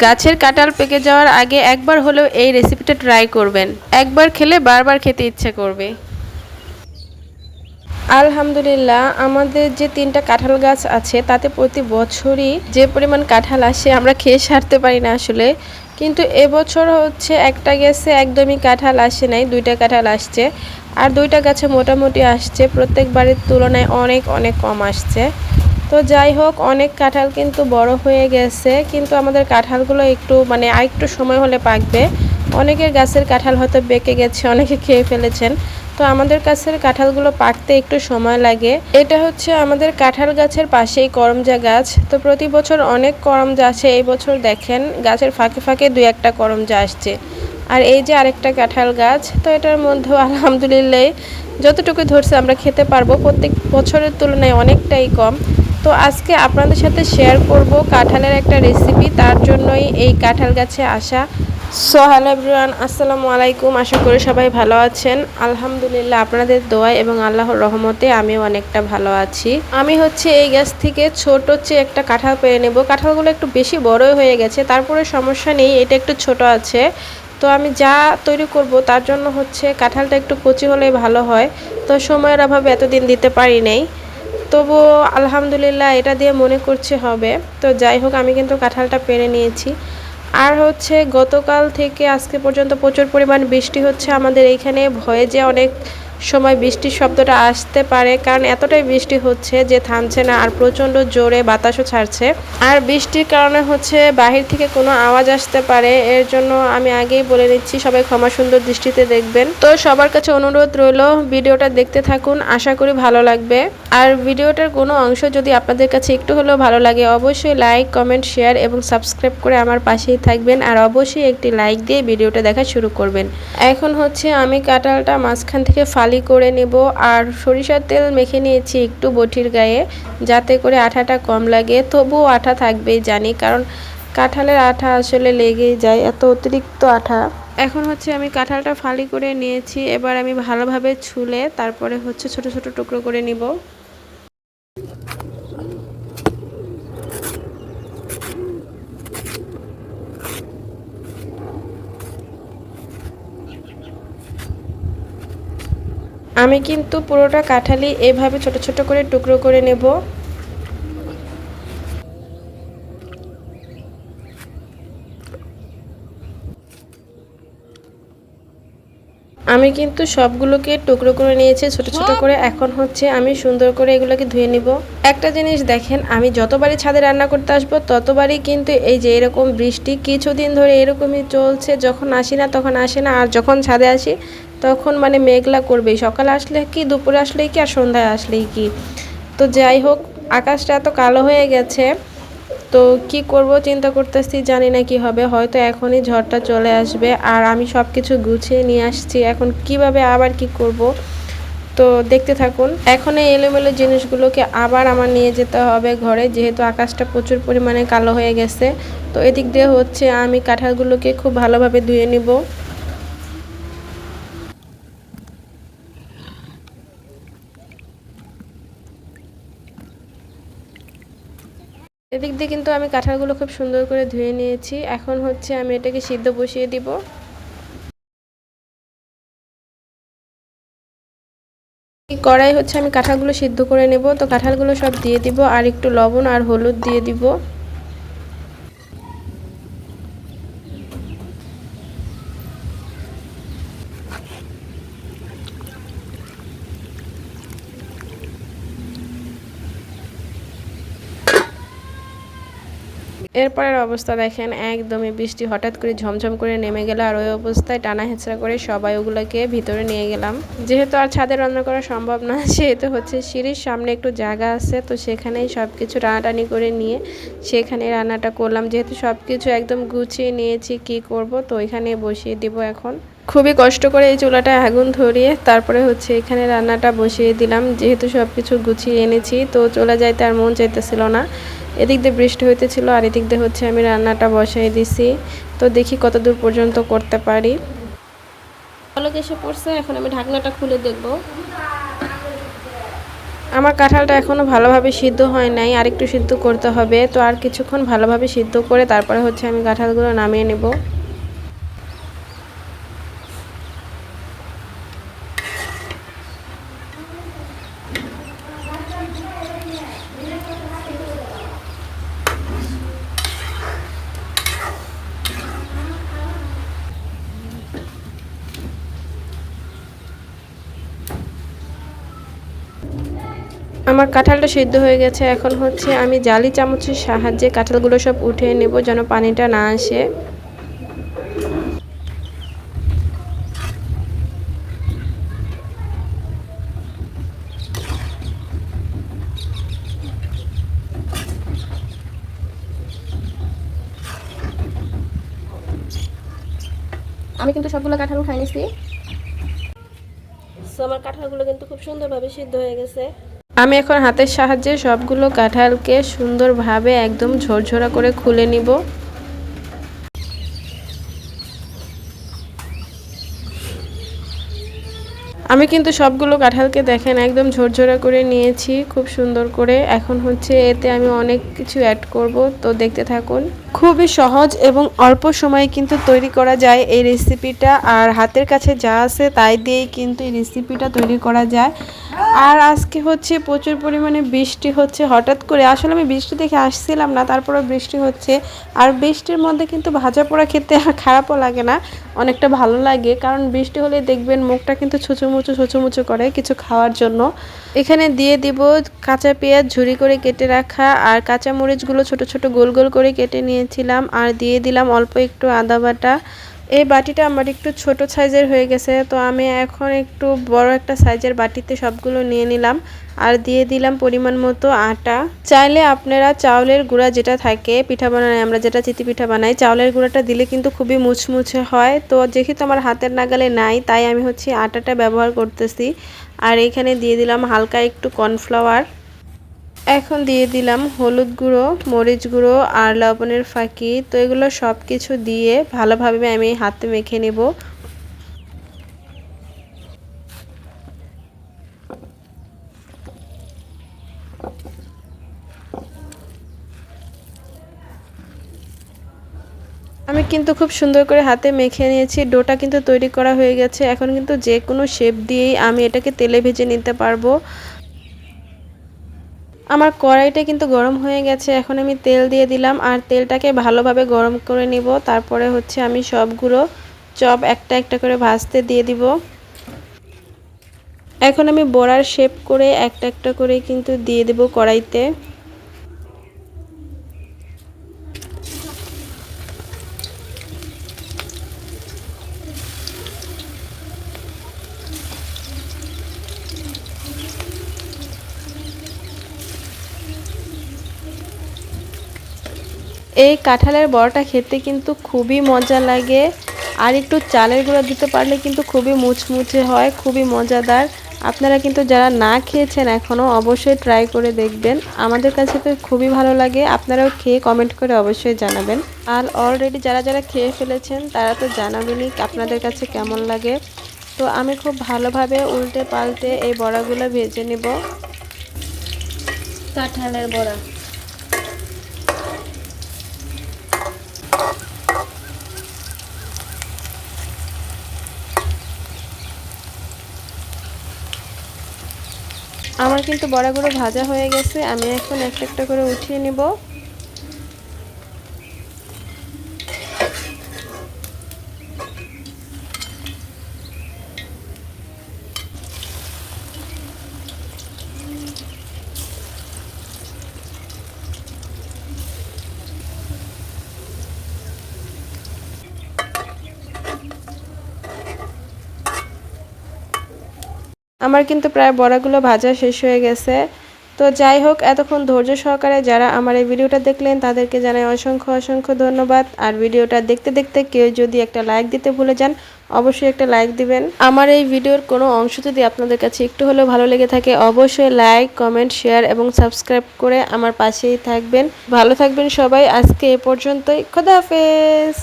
গাছের কাঁঠাল পেকে যাওয়ার আগে একবার হলেও এই রেসিপিটা ট্রাই করবেন। একবার খেলে বারবার খেতে ইচ্ছে করবে। আলহামদুলিল্লাহ, আমাদের যে 3টা কাঁঠাল গাছ আছে তাতে প্রতি বছরই যে পরিমাণ কাঁঠাল আসে আমরা খেয়ে সারতে পারি না আসলে। কিন্তু এবছর হচ্ছে একটা গাছে একদমই কাঁঠাল আসে নাই, 2টা কাঁঠাল আসছে। আর 2টা গাছে মোটামুটি আসছে, প্রত্যেকবারের তুলনায় অনেক অনেক কম আসছে। তো যাই হোক, অনেক কাঁঠাল কিন্তু বড় হয়ে গেছে, কিন্তু আমাদের কাঁঠালগুলো একটু আরেকটু সময় হলে পাকবে। অনেকের গাছের কাঁঠাল হয়তো পেকে গেছে, অনেকে খেয়ে ফেলেছেন। তো আমাদের গাছের কাঁঠালগুলো পাকতে একটু সময় লাগে। এটা হচ্ছে আমাদের কাঁঠাল গাছের পাশেই করমজা গাছ। তো প্রতি বছর অনেক করমজা আসে, এই বছর দেখেন গাছের ফাঁকে ফাঁকে 2-1টা করমজা আসছে। আর এই যে আরেকটা কাঁঠাল গাছ, তো এটার মধ্যেও আলহামদুলিল্লাহ যতটুকু ধরছে আমরা খেতে পারবো, প্রত্যেক বছরের তুলনায় অনেকটাই কম। তো আজকে আপনাদের সাথে শেয়ার করব কাঁঠালের একটা রেসিপি, তার জন্যই এই কাঁঠাল গাছে আসা। সো হ্যালো এভরিওয়ান, আসসালামু আলাইকুম। আশা করি সবাই ভালো আছেন। আলহামদুলিল্লাহ, আপনাদের দোয়ায় এবং আল্লাহর রহমতে আমিও অনেকটা ভালো আছি। আমি হচ্ছে এই গাছ থেকে ছোট চেয়ে একটা কাঁঠাল পেরে নেব। কাঁঠালগুলো একটু বেশি বড়ই হয়ে গেছে, তারপরে সমস্যা নেই, এটা একটু ছোট আছে। তো আমি যা তৈরি করব তার জন্য হচ্ছে কাঁঠালটা একটু কচি হলেই ভালো হয়। তো সময়ের অভাবে এতদিন দিতে পারি নাই, তবুও আলহামদুলিল্লাহ এটা দিয়ে মনে করছে হবে। তো যাই হোক, আমি কিন্তু কাঁঠালটা পেরে নিয়েছি। আর হচ্ছে গতকাল থেকে আজকে পর্যন্ত প্রচুর পরিমাণ বৃষ্টি হচ্ছে আমাদের এইখানে। ভয়ে যে অনেক সময় বৃষ্টির শব্দটা আসতে পারে, কারণ এতটাই বৃষ্টি হচ্ছে যে থামছে না, আর প্রচণ্ড জোরে বাতাসও ছাড়ছে। আর বৃষ্টির কারণে হচ্ছে বাহির থেকে কোনো আওয়াজ আসতে পারে, এর জন্য আমি আগেই বলে নিচ্ছি সবাই ক্ষমা সুন্দর দৃষ্টিতে দেখবেন। তো সবার কাছে অনুরোধ রইল, ভিডিওটা দেখতে থাকুন, আশা করি ভালো লাগবে। আর ভিডিওটার কোনো অংশ যদি আপনাদের কাছে একটু হলেও ভালো লাগে, অবশ্যই লাইক, কমেন্ট, শেয়ার এবং সাবস্ক্রাইব করে আমার পাশেই থাকবেন। আর অবশ্যই একটি লাইক দিয়ে ভিডিওটা দেখা শুরু করবেন। এখন হচ্ছে আমি কাঁঠালটা মাঝখান থেকে ফালি করে নেব, আর সরিষার তেল মেখে নিয়েছি একটু বটির গায়ে, যাতে করে আঠাটা কম লাগে। তবুও আঠা থাকবেই জানি, কারণ কাঁঠালের আঠা আসলে লেগেই যায়, এত অতিরিক্ত আঠা। এখন হচ্ছে আমি কাঁঠালটা ফালি করে নিয়েছি, এবার আমি ভালোভাবে ছুলে তারপরে হচ্ছে ছোট ছোট টুকরো করে নিব। আমি কিন্তু পুরোটা কাঁঠালই এভাবে ছোট ছোট করে টুকরো করে নেব। আমি কিন্তু সবগুলোকে টুকরো করে নিয়েছি ছোট ছোট করে। এখন হচ্ছে আমি সুন্দর করে এগুলোকে ধুয়ে নিব। একটা জিনিস দেখেন, আমি যতবারই ছাদে রান্না করতে আসবো ততবারই কিন্তু এই যে এরকম বৃষ্টি কিছুদিন ধরে এরকমই চলছে। যখন আসি না তখন আসে না, আর যখন ছাদে আসি তখন মেঘলা করবেই। সকালে আসলে কি, দুপুরে আসলেই কি, আর সন্ধ্যায় আসলেই কি। তো যাই হোক, আকাশটা এত কালো হয়ে গেছে, তো কি করব চিন্তা করতেছি, জানি না কি হবে। হয়তো এখনই ঝড়টা চলে আসবে, আর আমি সব কিছু গুছিয়ে নিয়ে আসছি, এখন কিভাবে আবার কি করব। তো দেখতে থাকুন। এখন এই এলোমেলো জিনিসগুলোকে আবার আমার নিয়ে যেতে হবে ঘরে, যেহেতু আকাশটা প্রচুর পরিমাণে কালো হয়ে গেছে। তো এদিক দিয়ে হচ্ছে আমি কাঁঠালগুলোকে খুব ভালোভাবে ধুয়ে নিব। এদিক দিয়ে কিন্তু আমি কাঁঠালগুলো খুব সুন্দর করে ধুয়ে নিয়েছি। এখন হচ্ছে আমি এটাকে সিদ্ধ বসিয়ে দিব। কড়াই হচ্ছে আমি কাঁঠালগুলো সিদ্ধ করে নেব। তো কাঁঠালগুলো সব দিয়ে দিব, আর একটু লবণ আর হলুদ দিয়ে দিব। এরপরের অবস্থা দেখেন, একদমই বৃষ্টি হঠাৎ করে ঝমঝম করে নেমে গেল, আর ওই অবস্থায় টানা হেঁচড়া করে সবাই ওগুলোকে ভিতরে নিয়ে গেলাম। যেহেতু আর ছাদে রান্না করা সম্ভব না, সেহেতু হচ্ছে সিঁড়ির সামনে একটু জায়গা আছে, তো সেখানেই সব কিছু টানাটানি করে নিয়ে সেখানে রান্নাটা করলাম। যেহেতু সব কিছু একদম গুছিয়ে নিয়েছি, কি করব, তো এখানে বসিয়ে দিব। এখন খুবই কষ্ট করে এই চুলাটায় আগুন ধরিয়ে তারপরে হচ্ছে এখানে রান্নাটা বসিয়ে দিলাম। যেহেতু সব কিছু গুছিয়ে এনেছি, তো চলে যাইতে আর মন চাইতেছিল না। এদিক দিয়ে বৃষ্টি হইতেছিল, আর এদিক দিয়ে হচ্ছে আমি রান্নাটা বসাই দিছি। তো দেখি কত দূর পর্যন্ত করতে পারি। পলক এসে পড়ছে, এখন আমি ঢাকনাটা খুলে দেখব। আমার কাঁঠালটা এখনও ভালোভাবে সিদ্ধ হয় নাই, আরেকটু সিদ্ধ করতে হবে। তো আর কিছুক্ষণ ভালোভাবে সিদ্ধ করে তারপরে হচ্ছে আমি কাঁঠালগুলো নামিয়ে নেব। আমার কাঁঠালটা সিদ্ধ হয়ে গেছে। এখন হচ্ছে আমি জালি চামচের সাহায্যে কাঁঠালগুলো সব উঠিয়ে নেব যেন পানিটা না আসে। আমি কিন্তু সবগুলো কাঁঠাল উঠাই নিছি। সো আমার কাঁঠালগুলো কিন্তু খুব সুন্দরভাবে সিদ্ধ হয়ে গেছে। আমি এখন হাতের সাহায্যে সবগুলো কাঁঠালকে সুন্দরভাবে একদম ঝরঝরা করে খুলে নিব। আমি কিন্তু সবগুলো কাঁঠালকে দেখেন একদম ঝরঝরা করে নিয়েছি খুব সুন্দর করে। এখন হচ্ছে এতে আমি অনেক কিছু অ্যাড করব, তো দেখতে থাকুন। খুবই সহজ এবং অল্প সময়ে কিন্তু তৈরি করা যায় এই রেসিপিটা। আর হাতের কাছে যা আছে তাই দিয়েই কিন্তু এই রেসিপিটা তৈরি করা যায়। আর আজকে হচ্ছে প্রচুর পরিমাণে বৃষ্টি হচ্ছে হঠাৎ করে। আসলে আমি বৃষ্টি দেখে আসছিলাম না, তারপরে বৃষ্টি হচ্ছে। আর বৃষ্টির মধ্যে কিন্তু ভাজা পোড়া খেতে আর খারাপও লাগে না, অনেকটা ভালো লাগে। কারণ বৃষ্টি হলে দেখবেন মুখটা কিন্তু ছুঁচোমুচো করে কিছু খাওয়ার জন্য। এখানে দিয়ে দিব কাঁচা পেঁয়াজ ঝুরি করে কেটে রাখা, আর কাঁচা মরিচগুলো ছোট ছোট গোল গোল করে কেটে নিয়েছিলাম। আর দিয়ে দিলাম অল্প একটু আদা বাটা। এই বাটিটা আমার একটু ছোট সাইজের হয়ে গেছে, তো আমি এখন একটু বড় একটা সাইজের বাটিতে সবগুলো নিয়ে নিলাম। আর দিয়ে দিলাম পরিমাণ মতো আটা। চাইলে আপনারা চাউলের গুঁড়া যেটা থাকে পিঠা বানায়, আমরা যেটা চিতি পিঠা বানাই, চাউলের গুঁড়াটা দিলে কিন্তু খুবই মুচমুচে হয়। তো যেহেতু আমার হাতের নাগালে নাই, তাই আমি হচ্ছে আটাটা ব্যবহার করতেছি। আর এখানে দিয়ে দিলাম হালকা একটু কর্নফ্লাওয়ার। এখন দিয়ে দিলাম হলুদ গুঁড়ো, মরিচ গুঁড়ো আর লবণের ফাঁকি। তো এগুলো সব কিছু দিয়ে ভালোভাবে আমি হাতে মেখে নেব। আমি কিন্তু খুব সুন্দর করে হাতে মেখে নিয়েছি। ডোটা কিন্তু তৈরি করা হয়ে গেছে। এখন কিন্তু যে কোনো শেপ দিয়েই আমি এটাকে তেলে ভেজে নিতে পারবো। আমার কড়াইটা কিন্তু গরম হয়ে গেছে। এখন আমি তেল দিয়ে দিলাম, আর তেলটাকে ভালোভাবে গরম করে নিব। তারপরে হচ্ছে আমি সবগুলো চপ একটা একটা করে ভাজতে দিয়ে দিব। এখন আমি বড়ার শেপ করে একটা একটা করে কিন্তু দিয়ে দেব কড়াইতে। এই কাঁঠালের বড়াটা খেতে কিন্তু খুবই মজা লাগে। আর একটু চালের গুঁড়া দিতে পারলে কিন্তু খুবই মুচমুচে হয়, খুবই মজাদার। আপনারা কিন্তু যারা না খেয়েছেন এখনও অবশ্যই ট্রাই করে দেখবেন। আমাদের কাছে তো খুবই ভালো লাগে। আপনারাও খেয়ে কমেন্ট করে অবশ্যই জানাবেন। আর অলরেডি যারা যারা খেয়ে ফেলেছেন তারা তো জানাবেনই আপনাদের কাছে কেমন লাগে। তো আমি খুব ভালোভাবে উল্টে পাল্টে এই বড়াগুলো ভেজে নেব। কাঁঠালের বড়া আমার কিন্তু বড়াগুলো ভাজা হয়ে গেছে। আমি এখন একটা একটা করে উঠিয়ে নিব। আমার কিন্তু প্রায় বড়াগুলো ভাজা শেষ হয়ে গেছে। তো যাই হোক, এতক্ষণ ধৈর্য সহকারে যারা আমার এই ভিডিওটা দেখলেন তাদেরকে জানাই অসংখ্য অসংখ্য ধন্যবাদ। আর ভিডিওটা দেখতে দেখতে কেউ যদি একটা লাইক দিতে ভুলে যান, অবশ্যই একটা লাইক দিবেন। আমার এই ভিডিওর কোনো অংশ যদি আপনাদের কাছে একটু হলেও ভালো লেগে থাকে, অবশ্যই লাইক, কমেন্ট, শেয়ার এবং সাবস্ক্রাইব করে আমার পাশেই থাকবেন। ভালো থাকবেন সবাই। আজকে এ পর্যন্তই। খোদা হাফেজ।